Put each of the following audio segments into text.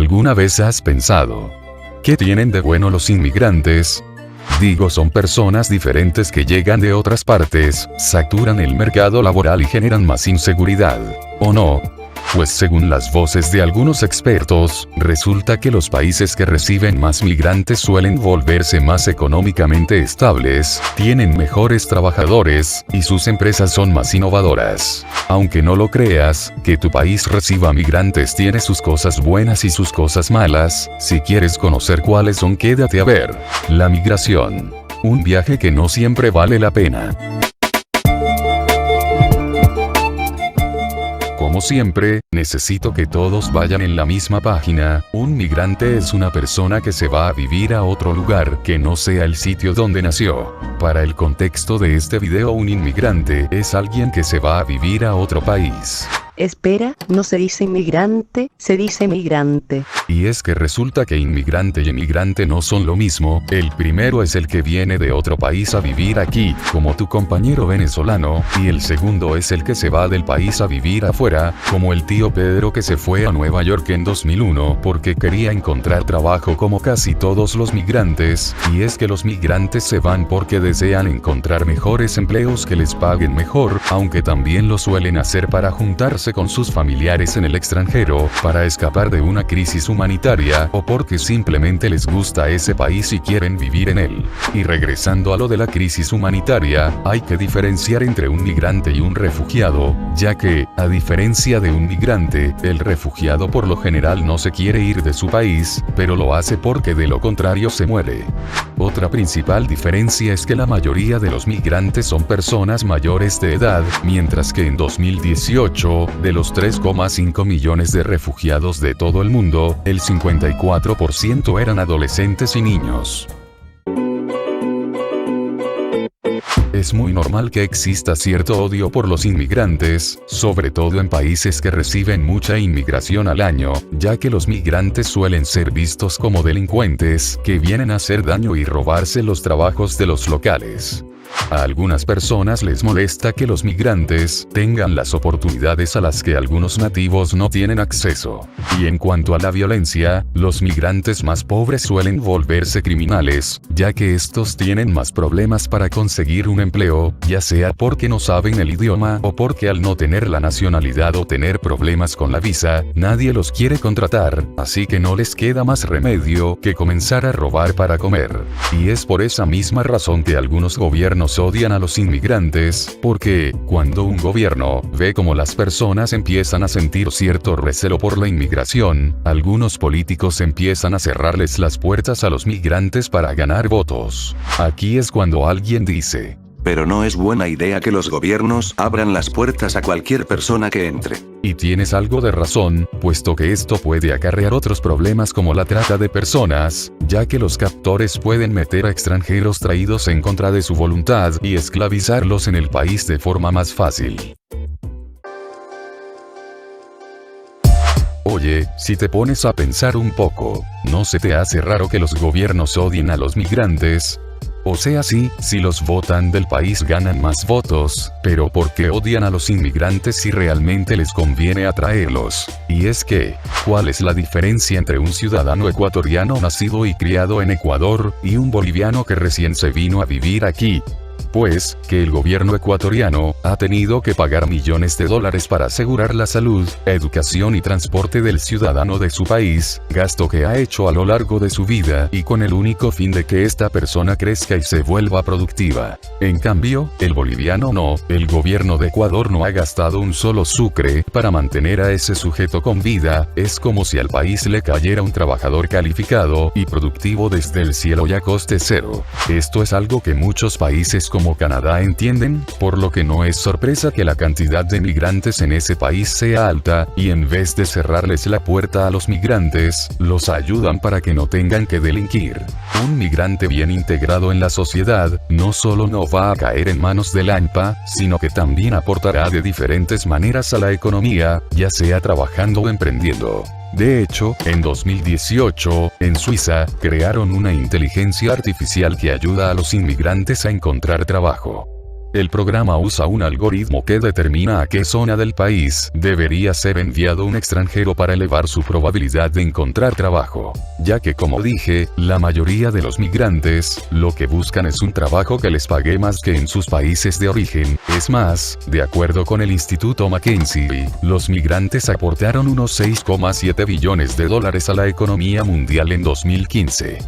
¿Alguna vez has pensado qué tienen de bueno los inmigrantes? Digo, son personas diferentes que llegan de otras partes, saturan el mercado laboral y generan más inseguridad, ¿o no? Pues según las voces de algunos expertos, resulta que los países que reciben más migrantes suelen volverse más económicamente estables, tienen mejores trabajadores, y sus empresas son más innovadoras. Aunque no lo creas, que tu país reciba migrantes tiene sus cosas buenas y sus cosas malas. Si quieres conocer cuáles son, quédate a ver. La migración. Un viaje que no siempre vale la pena. Como siempre, necesito que todos vayan en la misma página. Un migrante es una persona que se va a vivir a otro lugar que no sea el sitio donde nació. Para el contexto de este video, un inmigrante es alguien que se va a vivir a otro país. Espera, no se dice inmigrante, se dice migrante. Y es que resulta que inmigrante y emigrante no son lo mismo. El primero es el que viene de otro país a vivir aquí, como tu compañero venezolano, y el segundo es el que se va del país a vivir afuera, como el tío Pedro que se fue a Nueva York en 2001 porque quería encontrar trabajo como casi todos los migrantes. Y es que los migrantes se van porque desean encontrar mejores empleos que les paguen mejor, aunque también lo suelen hacer para juntarse con sus familiares en el extranjero, para escapar de una crisis humanitaria, o porque simplemente les gusta ese país y quieren vivir en él. Y regresando a lo de la crisis humanitaria, hay que diferenciar entre un migrante y un refugiado, ya que, a diferencia de un migrante, el refugiado por lo general no se quiere ir de su país, pero lo hace porque de lo contrario se muere. Otra principal diferencia es que la mayoría de los migrantes son personas mayores de edad, mientras que en 2018, de los 3,5 millones de refugiados de todo el mundo, el 54% eran adolescentes y niños. Es muy normal que exista cierto odio por los inmigrantes, sobre todo en países que reciben mucha inmigración al año, ya que los migrantes suelen ser vistos como delincuentes, que vienen a hacer daño y robarse los trabajos de los locales. A algunas personas les molesta que los migrantes tengan las oportunidades a las que algunos nativos no tienen acceso. Y en cuanto a la violencia, los migrantes más pobres suelen volverse criminales, ya que estos tienen más problemas para conseguir un empleo, ya sea porque no saben el idioma o porque al no tener la nacionalidad o tener problemas con la visa, nadie los quiere contratar, así que no les queda más remedio que comenzar a robar para comer. Y es por esa misma razón que algunos gobiernos odian a los inmigrantes, porque, cuando un gobierno ve cómo las personas empiezan a sentir cierto recelo por la inmigración, algunos políticos empiezan a cerrarles las puertas a los migrantes para ganar votos. Aquí es cuando alguien dice: pero no es buena idea que los gobiernos abran las puertas a cualquier persona que entre. Y tienes algo de razón, puesto que esto puede acarrear otros problemas como la trata de personas, ya que los captores pueden meter a extranjeros traídos en contra de su voluntad y esclavizarlos en el país de forma más fácil. Oye, si te pones a pensar un poco, ¿no se te hace raro que los gobiernos odien a los migrantes? O sea, sí, si los votan del país ganan más votos, pero ¿por qué odian a los inmigrantes si realmente les conviene atraerlos? Y es que, ¿cuál es la diferencia entre un ciudadano ecuatoriano nacido y criado en Ecuador, y un boliviano que recién se vino a vivir aquí? Pues, que el gobierno ecuatoriano ha tenido que pagar millones de dólares para asegurar la salud, educación y transporte del ciudadano de su país, gasto que ha hecho a lo largo de su vida y con el único fin de que esta persona crezca y se vuelva productiva. En cambio, el boliviano no, el gobierno de Ecuador no ha gastado un solo sucre para mantener a ese sujeto con vida. Es como si al país le cayera un trabajador calificado y productivo desde el cielo y a coste cero. Esto es algo que muchos países como Canadá entienden, por lo que no es sorpresa que la cantidad de migrantes en ese país sea alta, y en vez de cerrarles la puerta a los migrantes, los ayudan para que no tengan que delinquir. Un migrante bien integrado en la sociedad, no solo no va a caer en manos del AMPA, sino que también aportará de diferentes maneras a la economía, ya sea trabajando o emprendiendo. De hecho, en 2018, en Suiza, crearon una inteligencia artificial que ayuda a los inmigrantes a encontrar trabajo. El programa usa un algoritmo que determina a qué zona del país debería ser enviado un extranjero para elevar su probabilidad de encontrar trabajo. Ya que, como dije, la mayoría de los migrantes lo que buscan es un trabajo que les pague más que en sus países de origen. Es más, de acuerdo con el Instituto McKinsey, los migrantes aportaron unos 6,7 billones de dólares a la economía mundial en 2015.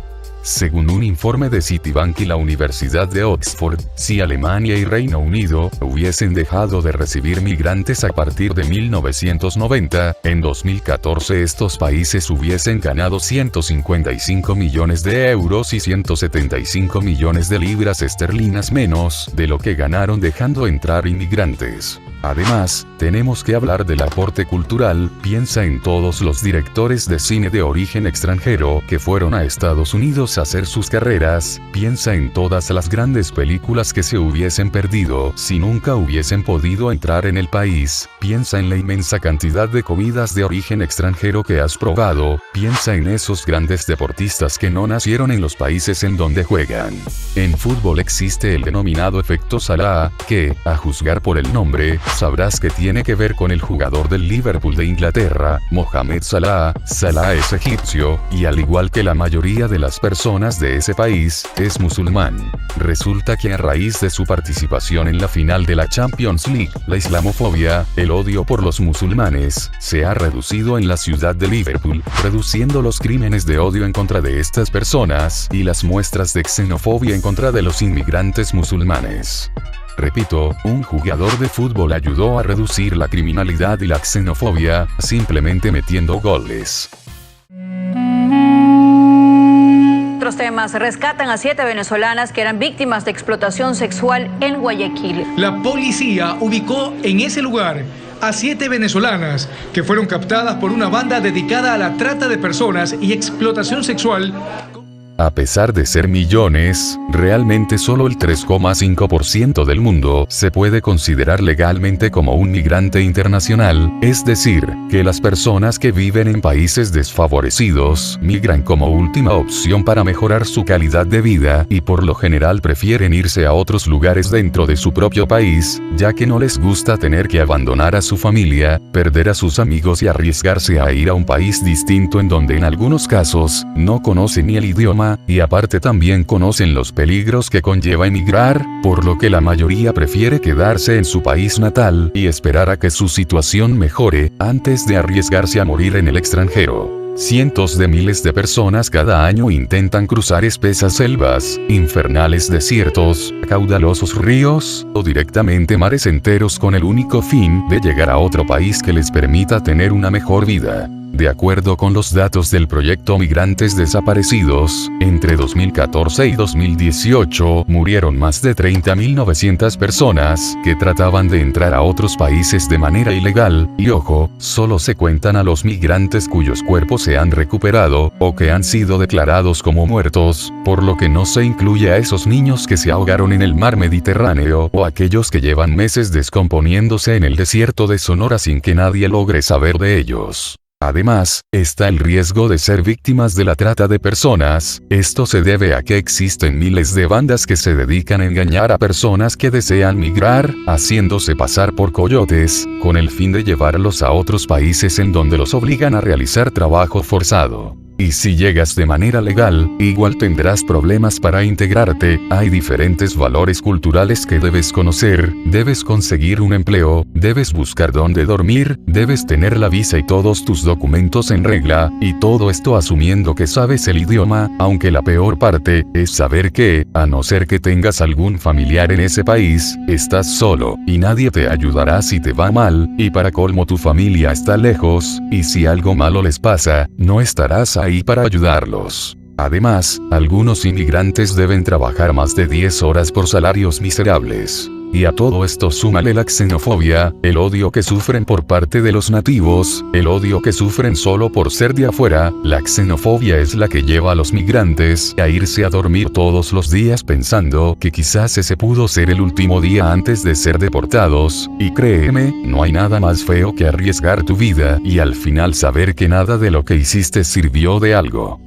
Según un informe de Citibank y la Universidad de Oxford, si Alemania y Reino Unido hubiesen dejado de recibir migrantes a partir de 1990, en 2014 estos países hubiesen ganado 155 millones de euros y 175 millones de libras esterlinas menos de lo que ganaron dejando entrar inmigrantes. Además, tenemos que hablar del aporte cultural. Piensa en todos los directores de cine de origen extranjero que fueron a Estados Unidos a hacer sus carreras. Piensa en todas las grandes películas que se hubiesen perdido si nunca hubiesen podido entrar en el país. Piensa en la inmensa cantidad de comidas de origen extranjero que has probado. Piensa en esos grandes deportistas que no nacieron en los países en donde juegan. En fútbol existe el denominado efecto Salah, que, a juzgar por el nombre, sabrás que tiene que ver con el jugador del Liverpool de Inglaterra, Mohamed Salah. Salah es egipcio, y al igual que la mayoría de las personas de ese país, es musulmán. Resulta que a raíz de su participación en la final de la Champions League, la islamofobia, el odio por los musulmanes, se ha reducido en la ciudad de Liverpool, reduciendo los crímenes de odio en contra de estas personas, y las muestras de xenofobia en contra de los inmigrantes musulmanes. Repito, un jugador de fútbol ayudó a reducir la criminalidad y la xenofobia, simplemente metiendo goles. Otros temas, rescatan a 7 venezolanas que eran víctimas de explotación sexual en Guayaquil. La policía ubicó en ese lugar a 7 venezolanas que fueron captadas por una banda dedicada a la trata de personas y explotación sexual. A pesar de ser millones, realmente solo el 3,5% del mundo se puede considerar legalmente como un migrante internacional, es decir, que las personas que viven en países desfavorecidos migran como última opción para mejorar su calidad de vida y por lo general prefieren irse a otros lugares dentro de su propio país, ya que no les gusta tener que abandonar a su familia, perder a sus amigos y arriesgarse a ir a un país distinto en donde en algunos casos no conocen ni el idioma, y aparte también conocen los peligros que conlleva emigrar, por lo que la mayoría prefiere quedarse en su país natal y esperar a que su situación mejore, antes de arriesgarse a morir en el extranjero. Cientos de miles de personas cada año intentan cruzar espesas selvas, infernales desiertos, caudalosos ríos, o directamente mares enteros con el único fin de llegar a otro país que les permita tener una mejor vida. De acuerdo con los datos del proyecto Migrantes Desaparecidos, entre 2014 y 2018 murieron más de 30.900 personas que trataban de entrar a otros países de manera ilegal, y ojo, solo se cuentan a los migrantes cuyos cuerpos se han recuperado, o que han sido declarados como muertos, por lo que no se incluye a esos niños que se ahogaron en el mar Mediterráneo, o aquellos que llevan meses descomponiéndose en el desierto de Sonora sin que nadie logre saber de ellos. Además, está el riesgo de ser víctimas de la trata de personas. Esto se debe a que existen miles de bandas que se dedican a engañar a personas que desean migrar, haciéndose pasar por coyotes, con el fin de llevarlos a otros países en donde los obligan a realizar trabajo forzado. Y si llegas de manera legal, igual tendrás problemas para integrarte. Hay diferentes valores culturales que debes conocer, debes conseguir un empleo, debes buscar dónde dormir, debes tener la visa y todos tus documentos en regla, y todo esto asumiendo que sabes el idioma, aunque la peor parte es saber que, a no ser que tengas algún familiar en ese país, estás solo, y nadie te ayudará si te va mal, y para colmo tu familia está lejos, y si algo malo les pasa, no estarás ahí para ayudarlos. Además, algunos inmigrantes deben trabajar más de 10 horas por salarios miserables. Y a todo esto súmale la xenofobia, el odio que sufren por parte de los nativos, el odio que sufren solo por ser de afuera. La xenofobia es la que lleva a los migrantes a irse a dormir todos los días pensando que quizás ese pudo ser el último día antes de ser deportados, y créeme, no hay nada más feo que arriesgar tu vida y al final saber que nada de lo que hiciste sirvió de algo.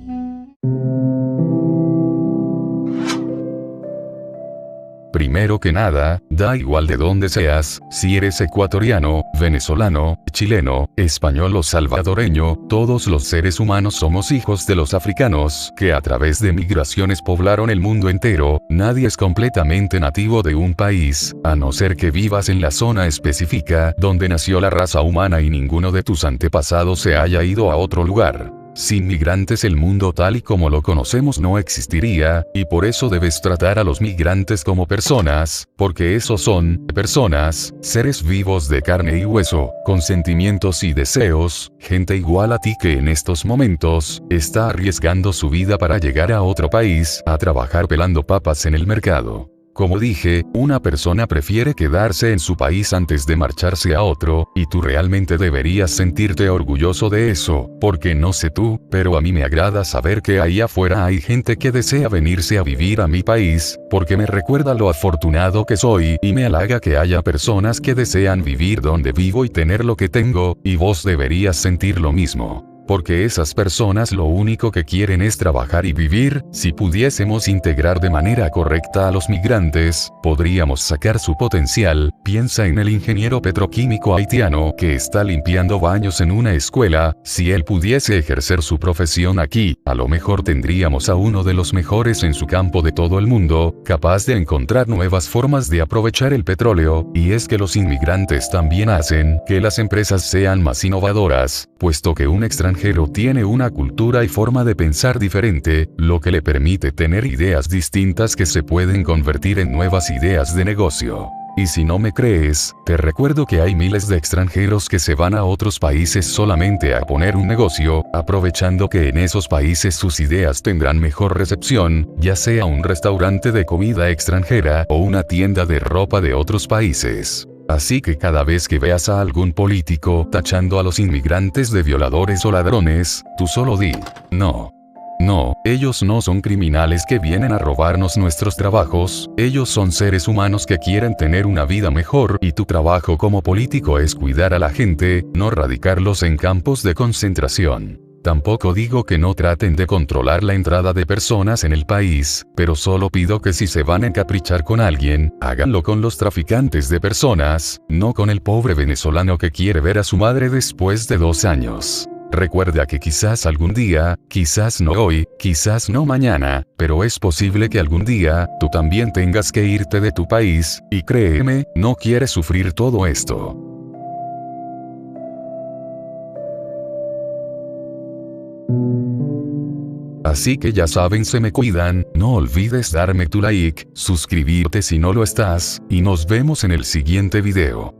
Primero que nada, da igual de dónde seas, si eres ecuatoriano, venezolano, chileno, español o salvadoreño, todos los seres humanos somos hijos de los africanos, que a través de migraciones poblaron el mundo entero. Nadie es completamente nativo de un país, a no ser que vivas en la zona específica donde nació la raza humana y ninguno de tus antepasados se haya ido a otro lugar. Sin migrantes el mundo tal y como lo conocemos no existiría, y por eso debes tratar a los migrantes como personas, porque esos son personas, seres vivos de carne y hueso, con sentimientos y deseos, gente igual a ti que en estos momentos está arriesgando su vida para llegar a otro país a trabajar pelando papas en el mercado. Como dije, una persona prefiere quedarse en su país antes de marcharse a otro, y tú realmente deberías sentirte orgulloso de eso, porque no sé tú, pero a mí me agrada saber que ahí afuera hay gente que desea venirse a vivir a mi país, porque me recuerda lo afortunado que soy y me halaga que haya personas que desean vivir donde vivo y tener lo que tengo, y vos deberías sentir lo mismo. Porque esas personas lo único que quieren es trabajar y vivir. Si pudiésemos integrar de manera correcta a los migrantes, podríamos sacar su potencial. Piensa en el ingeniero petroquímico haitiano que está limpiando baños en una escuela. Si él pudiese ejercer su profesión aquí, a lo mejor tendríamos a uno de los mejores en su campo de todo el mundo, capaz de encontrar nuevas formas de aprovechar el petróleo. Y es que los inmigrantes también hacen que las empresas sean más innovadoras, puesto que un extranjero tiene una cultura y forma de pensar diferente, lo que le permite tener ideas distintas que se pueden convertir en nuevas ideas de negocio. Y si no me crees, te recuerdo que hay miles de extranjeros que se van a otros países solamente a poner un negocio, aprovechando que en esos países sus ideas tendrán mejor recepción, ya sea un restaurante de comida extranjera o una tienda de ropa de otros países. Así que cada vez que veas a algún político tachando a los inmigrantes de violadores o ladrones, tú solo di, no. No, ellos no son criminales que vienen a robarnos nuestros trabajos, ellos son seres humanos que quieren tener una vida mejor y tu trabajo como político es cuidar a la gente, no radicarlos en campos de concentración. Tampoco digo que no traten de controlar la entrada de personas en el país, pero solo pido que si se van a encaprichar con alguien, háganlo con los traficantes de personas, no con el pobre venezolano que quiere ver a su madre después de 2 años. Recuerda que quizás algún día, quizás no hoy, quizás no mañana, pero es posible que algún día, tú también tengas que irte de tu país, y créeme, no quieres sufrir todo esto. Así que ya saben, se me cuidan, no olvides darme tu like, suscribirte si no lo estás, y nos vemos en el siguiente video.